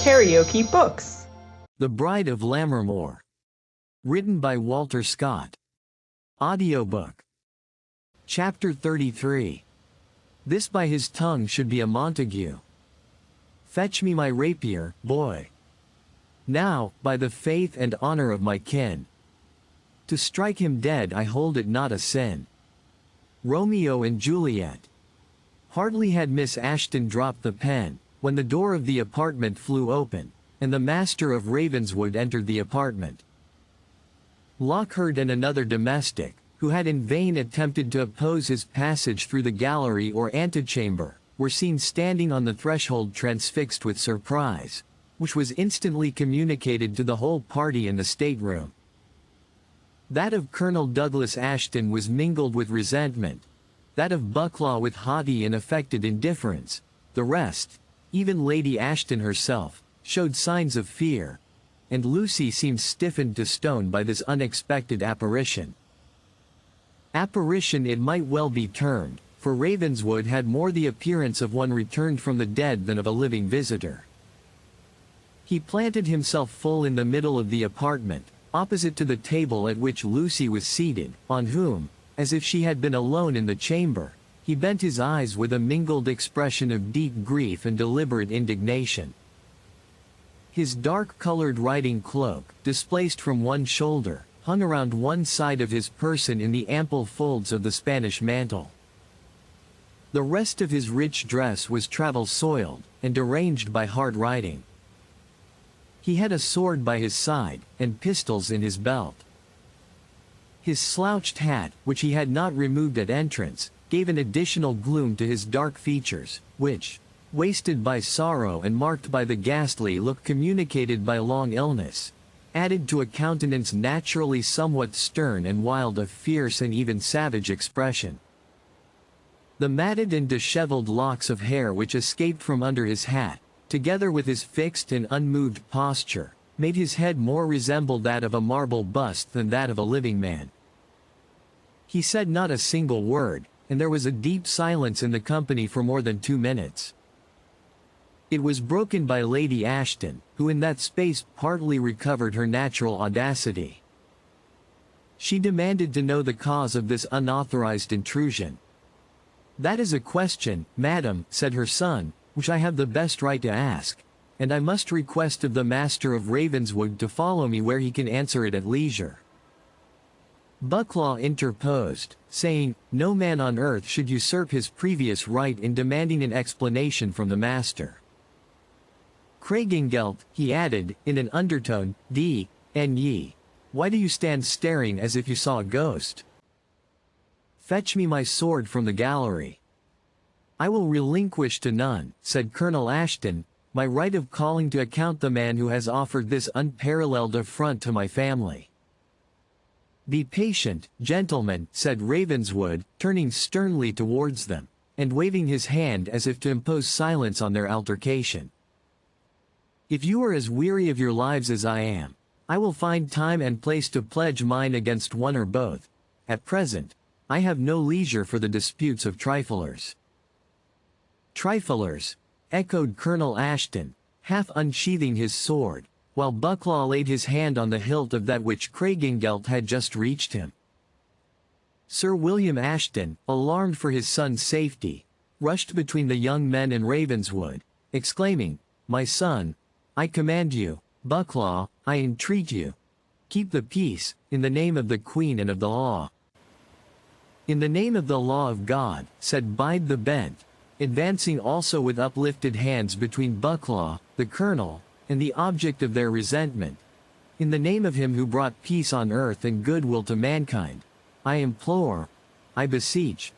KaraokeBooks. The Bride of Lammermoor. Written by Walter Scott. Audiobook. Chapter 33. This by his tongue should be a Montague. Fetch me my rapier, boy. Now, by the faith and honor of my kin. To strike him dead I hold it not a sin. Romeo and Juliet. Hardly had Miss Ashton dropped the pen, when the door of the apartment flew open, and the master of Ravenswood entered the apartment. Lockhart and another domestic, who had in vain attempted to oppose his passage through the gallery or antechamber, were seen standing on the threshold transfixed with surprise, which was instantly communicated to the whole party in the stateroom. That of Colonel Douglas Ashton was mingled with resentment, that of Bucklaw with haughty and affected indifference, the rest, even Lady Ashton herself, showed signs of fear, and Lucy seemed stiffened to stone by this unexpected apparition. Apparition it might well be termed, for Ravenswood had more the appearance of one returned from the dead than of a living visitor. He planted himself full in the middle of the apartment, opposite to the table at which Lucy was seated, on whom, as if she had been alone in the chamber, he bent his eyes with a mingled expression of deep grief and deliberate indignation. His dark-colored riding cloak, displaced from one shoulder, hung around one side of his person in the ample folds of the Spanish mantle. The rest of his rich dress was travel-soiled, and deranged by hard riding. He had a sword by his side, and pistols in his belt. His slouched hat, which he had not removed at entrance, gave an additional gloom to his dark features, which, wasted by sorrow and marked by the ghastly look communicated by long illness, added to a countenance naturally somewhat stern and wild a fierce and even savage expression. The matted and disheveled locks of hair which escaped from under his hat, together with his fixed and unmoved posture, made his head more resemble that of a marble bust than that of a living man. He said not a single word, and there was a deep silence in the company for more than 2 minutes. It was broken by Lady Ashton, who in that space partly recovered her natural audacity. She demanded to know the cause of this unauthorized intrusion. "That is a question, madam," said her son, "which I have the best right to ask, and I must request of the master of Ravenswood to follow me where he can answer it at leisure." Bucklaw interposed, saying, "No man on earth should usurp his previous right in demanding an explanation from the master. Craigengelt," he added, in an undertone, "D.N.ye. Why do you stand staring as if you saw a ghost? Fetch me my sword from the gallery." "I will relinquish to none," said Colonel Ashton, "my right of calling to account the man who has offered this unparalleled affront to my family." "Be patient, gentlemen," said Ravenswood, turning sternly towards them, and waving his hand as if to impose silence on their altercation. "If you are as weary of your lives as I am, I will find time and place to pledge mine against one or both. At present, I have no leisure for the disputes of triflers." "Triflers," echoed Colonel Ashton, half unsheathing his sword, while Bucklaw laid his hand on the hilt of that which Craigengelt had just reached him. Sir William Ashton, alarmed for his son's safety, rushed between the young men and Ravenswood, exclaiming, "My son, I command you, Bucklaw, I entreat you, keep the peace, in the name of the Queen and of the law." "In the name of the law of God," said Bide the Bent, advancing also with uplifted hands between Bucklaw, the colonel, and the object of their resentment. "In the name of him who brought peace on earth and goodwill to mankind, I implore, I beseech,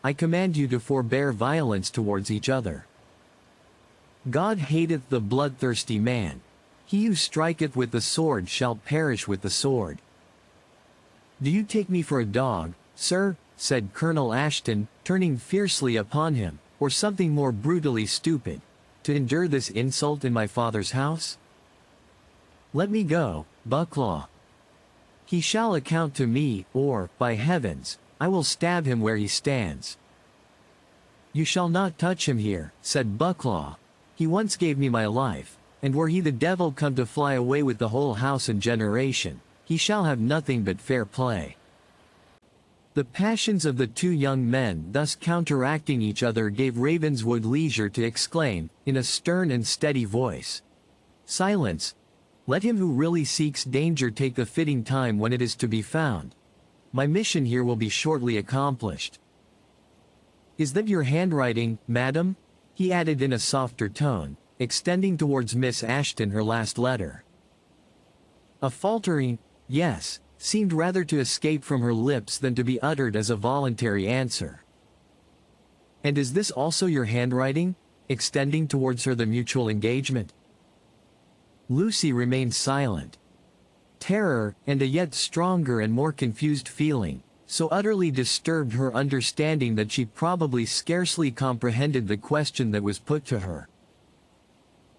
I command you to forbear violence towards each other. God hateth the bloodthirsty man. He who striketh with the sword shall perish with the sword." "Do you take me for a dog, sir?" said Colonel Ashton, turning fiercely upon him, "or something more brutally stupid, to endure this insult in my father's house? Let me go, Bucklaw. He shall account to me, or, by heavens, I will stab him where he stands." "You shall not touch him here," said Bucklaw. "He once gave me my life, and were he the devil come to fly away with the whole house and generation, he shall have nothing but fair play. The passions of the two young men thus counteracting each other gave Ravenswood leisure to exclaim, in a stern and steady voice, "Silence! Let him who really seeks danger take the fitting time when it is to be found. My mission here will be shortly accomplished." "Is that your handwriting, madam?" he added in a softer tone, extending towards Miss Ashton her last letter. A faltering "yes" seemed rather to escape from her lips than to be uttered as a voluntary answer. "And is this also your handwriting?" extending towards her the mutual engagement. Lucy remained silent. Terror, and a yet stronger and more confused feeling, so utterly disturbed her understanding that she probably scarcely comprehended the question that was put to her.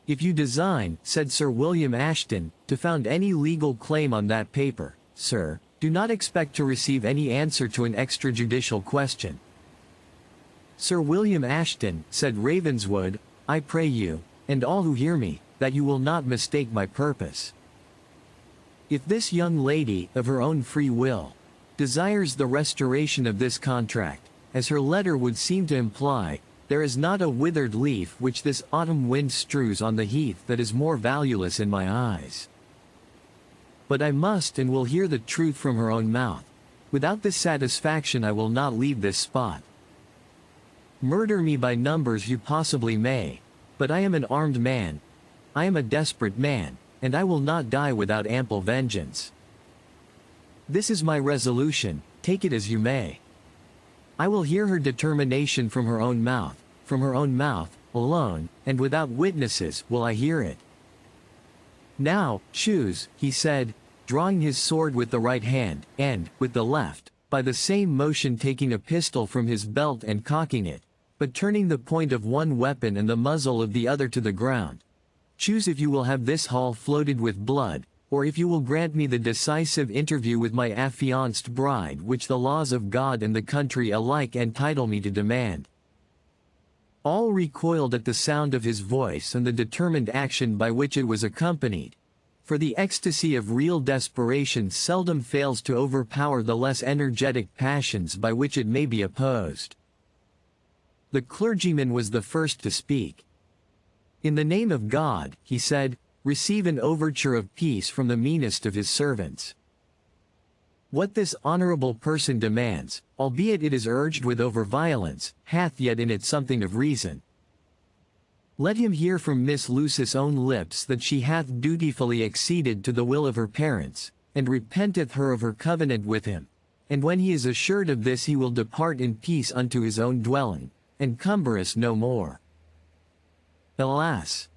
"If you design," said Sir William Ashton, "to found any legal claim on that paper, sir, do not expect to receive any answer to an extrajudicial question." "Sir William Ashton," said Ravenswood, "I pray you, and all who hear me, that you will not mistake my purpose. If this young lady, of her own free will, desires the restoration of this contract, as her letter would seem to imply, there is not a withered leaf which this autumn wind strews on the heath that is more valueless in my eyes. But I must and will hear the truth from her own mouth. Without this satisfaction I will not leave this spot. Murder me by numbers you possibly may, but I am an armed man. I am a desperate man, and I will not die without ample vengeance. This is my resolution, take it as you may. I will hear her determination from her own mouth, alone, and without witnesses will I hear it. Now, choose," he said, drawing his sword with the right hand, and, with the left, by the same motion taking a pistol from his belt and cocking it, but turning the point of one weapon and the muzzle of the other to the ground. "Choose if you will have this hall floated with blood, or if you will grant me the decisive interview with my affianced bride which the laws of God and the country alike entitle me to demand." All recoiled at the sound of his voice and the determined action by which it was accompanied, for the ecstasy of real desperation seldom fails to overpower the less energetic passions by which it may be opposed. The clergyman was the first to speak. "In the name of God," he said, "receive an overture of peace from the meanest of his servants. What this honorable person demands, albeit it is urged with over-violence, hath yet in it something of reason. Let him hear from Miss Lucy's own lips that she hath dutifully acceded to the will of her parents, and repenteth her of her covenant with him, and when he is assured of this he will depart in peace unto his own dwelling, and cumber us no more." Alas!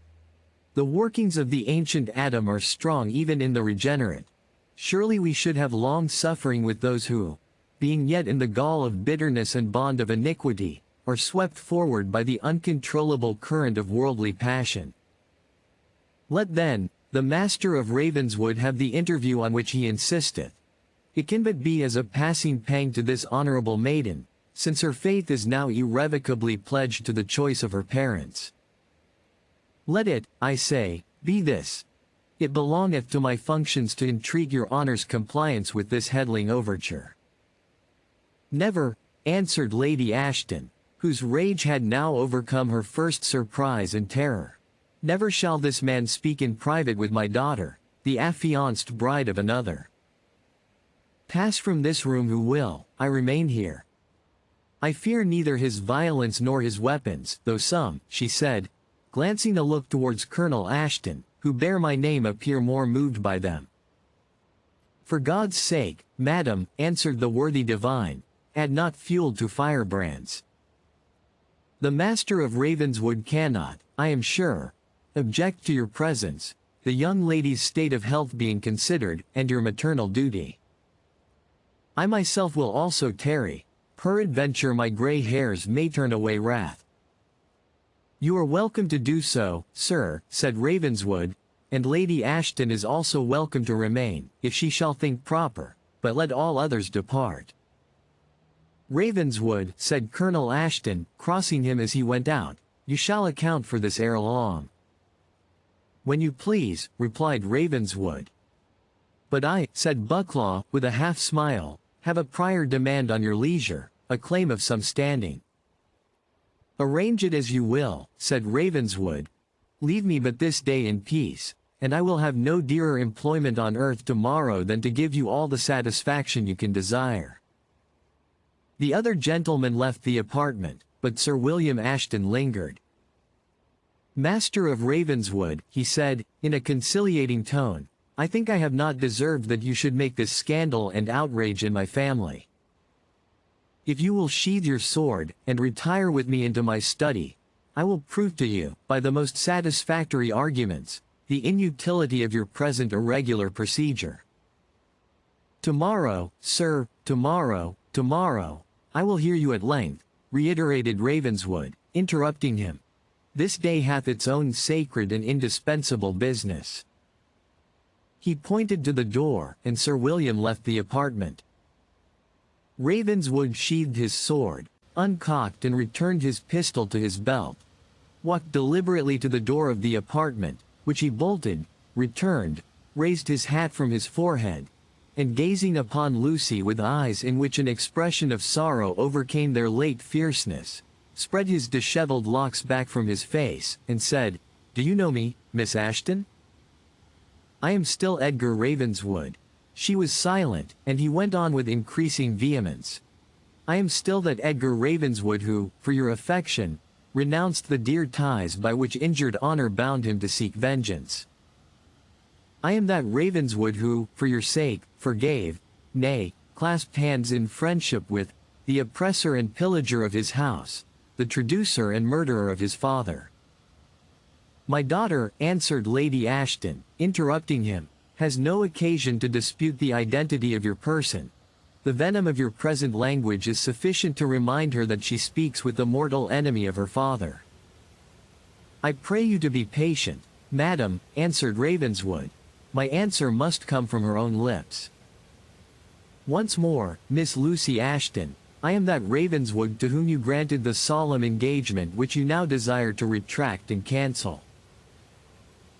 The workings of the ancient Adam are strong even in the regenerate. Surely we should have long suffering with those who, being yet in the gall of bitterness and bond of iniquity, are swept forward by the uncontrollable current of worldly passion. Let then, the Master of Ravenswood have the interview on which he insisteth. It can but be as a passing pang to this honorable maiden, since her faith is now irrevocably pledged to the choice of her parents. Let it, I say, be this. It belongeth to my functions to entreat your honor's compliance with this headling overture." "Never," answered Lady Ashton, whose rage had now overcome her first surprise and terror. "Never shall this man speak in private with my daughter, the affianced bride of another. Pass from this room who will, I remain here. I fear neither his violence nor his weapons, though some," she said, glancing a look towards Colonel Ashton, "who bear my name appear more moved by them." "For God's sake, madam," answered the worthy divine, "add not fuel to firebrands. The Master of Ravenswood cannot, I am sure, object to your presence, the young lady's state of health being considered, and your maternal duty. I myself will also tarry, peradventure my grey hairs may turn away wrath." "You are welcome to do so, sir," said Ravenswood, "and Lady Ashton is also welcome to remain, if she shall think proper, but let all others depart." "Ravenswood," said Colonel Ashton, crossing him as he went out, "you shall account for this ere long. When you please, replied Ravenswood. But I, said Bucklaw, with a half-smile, have a prior demand on your leisure, a claim of some standing. Arrange it as you will, said Ravenswood. Leave me but this day in peace, and I will have no dearer employment on earth tomorrow than to give you all the satisfaction you can desire. The other gentlemen left the apartment, but Sir William Ashton lingered. Master of Ravenswood, he said, in a conciliating tone, I think I have not deserved that you should make this scandal and outrage in my family. If you will sheathe your sword, and retire with me into my study, I will prove to you, by the most satisfactory arguments, the inutility of your present irregular procedure. Tomorrow, sir, tomorrow, I will hear you at length, reiterated Ravenswood, interrupting him. This day hath its own sacred and indispensable business. He pointed to the door, and Sir William left the apartment. Ravenswood sheathed his sword, uncocked and returned his pistol to his belt, walked deliberately to the door of the apartment, which he bolted, returned, raised his hat from his forehead, and gazing upon Lucy with eyes in which an expression of sorrow overcame their late fierceness, spread his dishevelled locks back from his face, and said, Do you know me, Miss Ashton? I am still Edgar Ravenswood. She was silent, and he went on with increasing vehemence. I am still that Edgar Ravenswood who, for your affection, renounced the dear ties by which injured honor bound him to seek vengeance. I am that Ravenswood who, for your sake, forgave, nay, clasped hands in friendship with, the oppressor and pillager of his house, the traducer and murderer of his father. My daughter, answered Lady Ashton, interrupting him, has no occasion to dispute the identity of your person. The venom of your present language is sufficient to remind her that she speaks with the mortal enemy of her father. I pray you to be patient, madam, answered Ravenswood. My answer must come from her own lips. Once more, Miss Lucy Ashton, I am that Ravenswood to whom you granted the solemn engagement which you now desire to retract and cancel.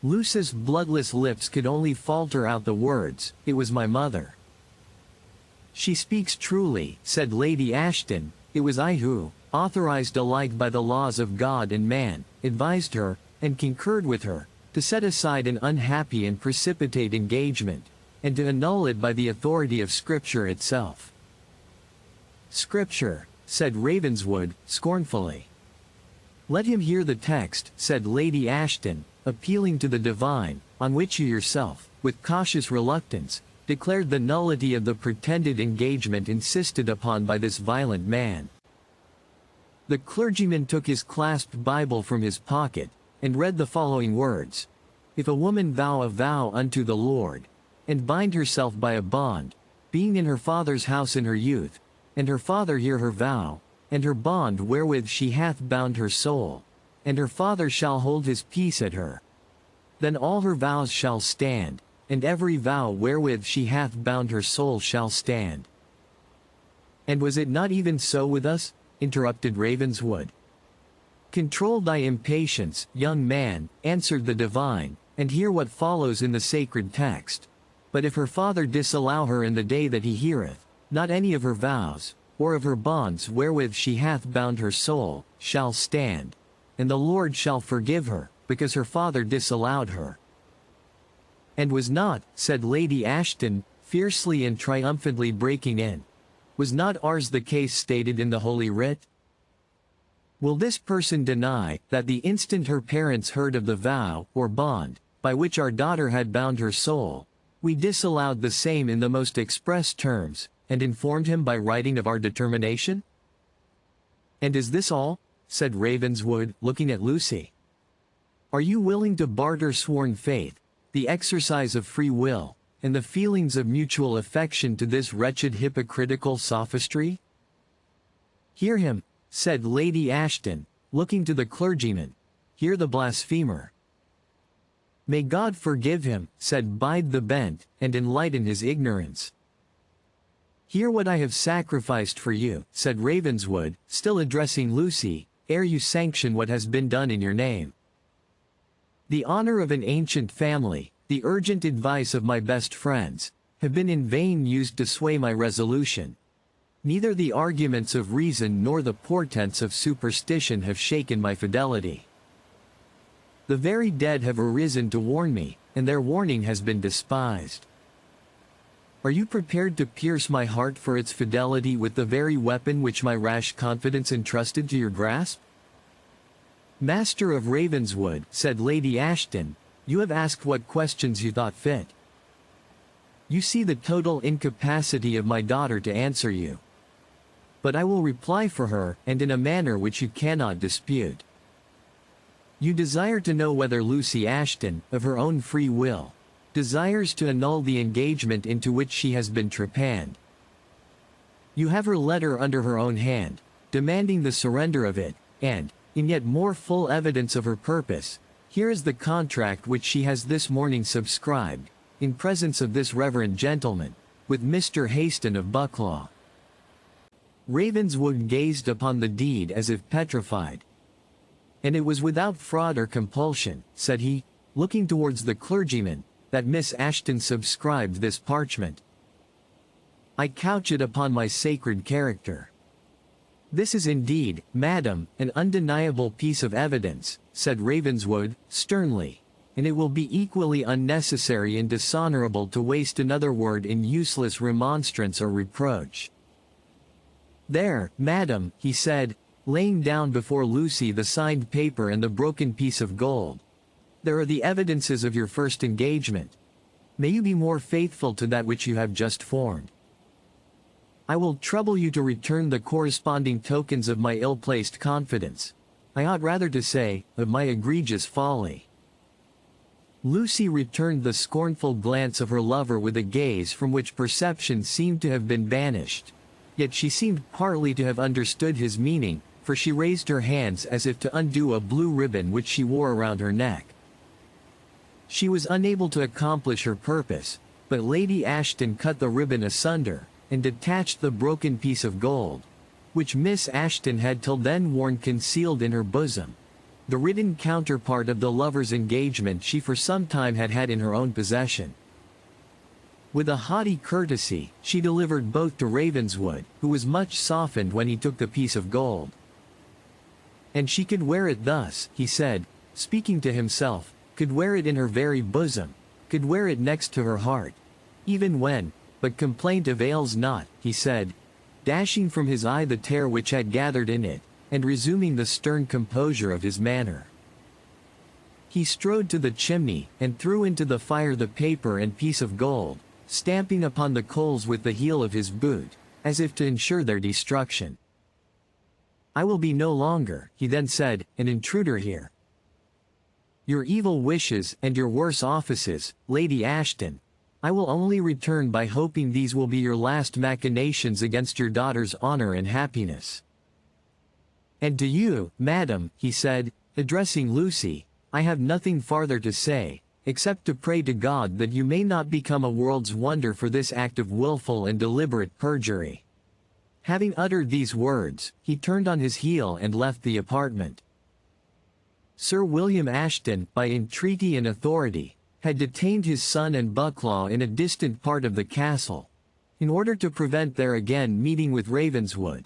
Lucy's bloodless lips could only falter out the words, It was my mother. She speaks truly, said Lady Ashton, it was I who, authorized alike by the laws of God and man, advised her, and concurred with her, to set aside an unhappy and precipitate engagement, and to annul it by the authority of Scripture itself. Scripture, said Ravenswood, scornfully. Let him hear the text, said Lady Ashton, appealing to the divine, on which you yourself, with cautious reluctance, declared the nullity of the pretended engagement insisted upon by this violent man. The clergyman took his clasped Bible from his pocket, and read the following words. If a woman vow a vow unto the Lord, and bind herself by a bond, being in her father's house in her youth, and her father hear her vow, and her bond wherewith she hath bound her soul, and her father shall hold his peace at her, then all her vows shall stand, and every vow wherewith she hath bound her soul shall stand. And was it not even so with us? Interrupted Ravenswood. Control thy impatience, young man, answered the divine, and hear what follows in the sacred text. But if her father disallow her in the day that he heareth, not any of her vows, or of her bonds wherewith she hath bound her soul, shall stand, and the Lord shall forgive her, because her father disallowed her. And was not, said Lady Ashton, fiercely and triumphantly breaking in, was not ours the case stated in the Holy Writ? Will this person deny, that the instant her parents heard of the vow, or bond, by which our daughter had bound her soul, we disallowed the same in the most express terms, and informed him by writing of our determination? And is this all? Said Ravenswood, looking at Lucy. Are you willing to barter sworn faith, the exercise of free will, and the feelings of mutual affection to this wretched hypocritical sophistry? Hear him, said Lady Ashton, looking to the clergyman. Hear the blasphemer. May God forgive him, said Bide the Bent, and enlighten his ignorance. Hear what I have sacrificed for you, said Ravenswood, still addressing Lucy, ere you sanction what has been done in your name. The honor of an ancient family, the urgent advice of my best friends, have been in vain used to sway my resolution. Neither the arguments of reason nor the portents of superstition have shaken my fidelity. The very dead have arisen to warn me, and their warning has been despised. Are you prepared to pierce my heart for its fidelity with the very weapon which my rash confidence entrusted to your grasp? Master of Ravenswood, said Lady Ashton, you have asked what questions you thought fit. You see the total incapacity of my daughter to answer you. But I will reply for her, and in a manner which you cannot dispute. You desire to know whether Lucy Ashton, of her own free will, desires to annul the engagement into which she has been trepanned. You have her letter under her own hand, demanding the surrender of it, and, in yet more full evidence of her purpose, here is the contract which she has this morning subscribed, in presence of this reverend gentleman, with Mr. Haston of Bucklaw. Ravenswood gazed upon the deed as if petrified. And it was without fraud or compulsion, said he, looking towards the clergyman, that Miss Ashton subscribed this parchment. I couch it upon my sacred character. This is indeed, madam, an undeniable piece of evidence, said Ravenswood, sternly, and it will be equally unnecessary and dishonorable to waste another word in useless remonstrance or reproach. There, madam, he said, laying down before Lucy the signed paper and the broken piece of gold. There are the evidences of your first engagement. May you be more faithful to that which you have just formed. I will trouble you to return the corresponding tokens of my ill-placed confidence. I ought rather to say, of my egregious folly. Lucy returned the scornful glance of her lover with a gaze from which perception seemed to have been banished. Yet she seemed partly to have understood his meaning, for she raised her hands as if to undo a blue ribbon which she wore around her neck. She was unable to accomplish her purpose, but Lady Ashton cut the ribbon asunder, and detached the broken piece of gold, which Miss Ashton had till then worn concealed in her bosom. The written counterpart of the lover's engagement she for some time had had in her own possession. With a haughty courtesy, she delivered both to Ravenswood, who was much softened when he took the piece of gold. And she could wear it thus, he said, speaking to himself, could wear it in her very bosom, could wear it next to her heart, even when, but complaint avails not, he said, dashing from his eye the tear which had gathered in it, and resuming the stern composure of his manner. He strode to the chimney, and threw into the fire the paper and piece of gold, stamping upon the coals with the heel of his boot, as if to ensure their destruction. I will be no longer, he then said, an intruder here. Your evil wishes, and your worse offices, Lady Ashton, I will only return by hoping these will be your last machinations against your daughter's honor and happiness. And to you, madam, he said, addressing Lucy, I have nothing farther to say, except to pray to God that you may not become a world's wonder for this act of willful and deliberate perjury. Having uttered these words, he turned on his heel and left the apartment. Sir William Ashton, by entreaty and authority, had detained his son and Bucklaw in a distant part of the castle, in order to prevent their again meeting with Ravenswood.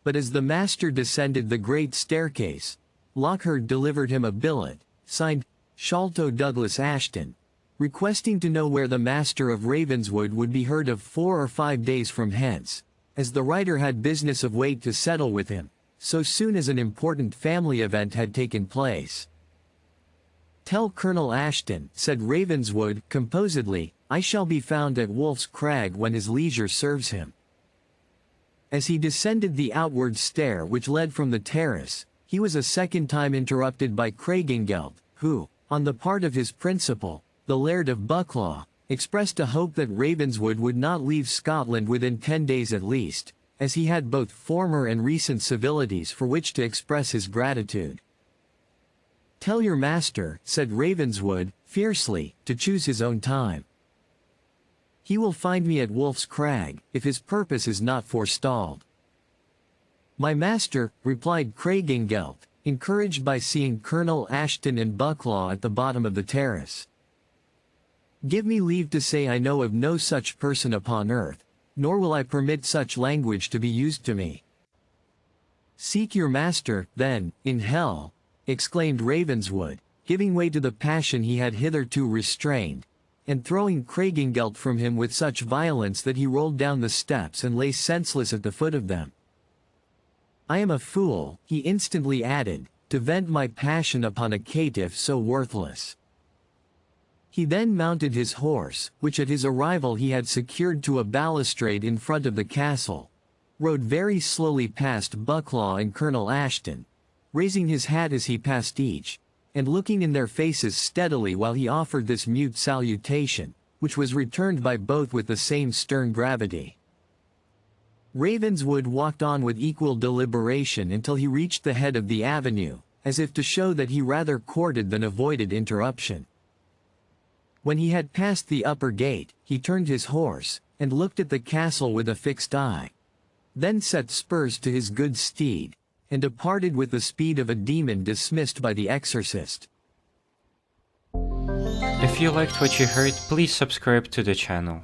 But as the master descended the great staircase, Lockhart delivered him a billet, signed, Sholto Douglas Ashton, requesting to know where the master of Ravenswood would be heard of 4 or 5 days from hence, as the writer had business of weight to settle with him, so soon as an important family event had taken place. Tell Colonel Ashton, said Ravenswood, composedly, I shall be found at Wolf's Crag when his leisure serves him. As he descended the outward stair which led from the terrace, he was a second time interrupted by Craigengelt, who, on the part of his principal, the Laird of Bucklaw, expressed a hope that Ravenswood would not leave Scotland within 10 days at least, as he had both former and recent civilities for which to express his gratitude. Tell your master, said Ravenswood, fiercely, to choose his own time. He will find me at Wolf's Crag, if his purpose is not forestalled. My master, replied Craigengelt, encouraged by seeing Colonel Ashton and Bucklaw at the bottom of the terrace. "Give me leave to say I know of no such person upon earth, nor will I permit such language to be used to me." "Seek your master, then, in hell," exclaimed Ravenswood, giving way to the passion he had hitherto restrained, and throwing Craigengelt from him with such violence that he rolled down the steps and lay senseless at the foot of them. "I am a fool," he instantly added, "to vent my passion upon a caitiff so worthless." He then mounted his horse, which at his arrival he had secured to a balustrade in front of the castle, rode very slowly past Bucklaw and Colonel Ashton, raising his hat as he passed each, and looking in their faces steadily while he offered this mute salutation, which was returned by both with the same stern gravity. Ravenswood walked on with equal deliberation until he reached the head of the avenue, as if to show that he rather courted than avoided interruption. When he had passed the upper gate, he turned his horse, and looked at the castle with a fixed eye. Then set spurs to his good steed, and departed with the speed of a demon dismissed by the exorcist. If you liked what you heard, please subscribe to the channel.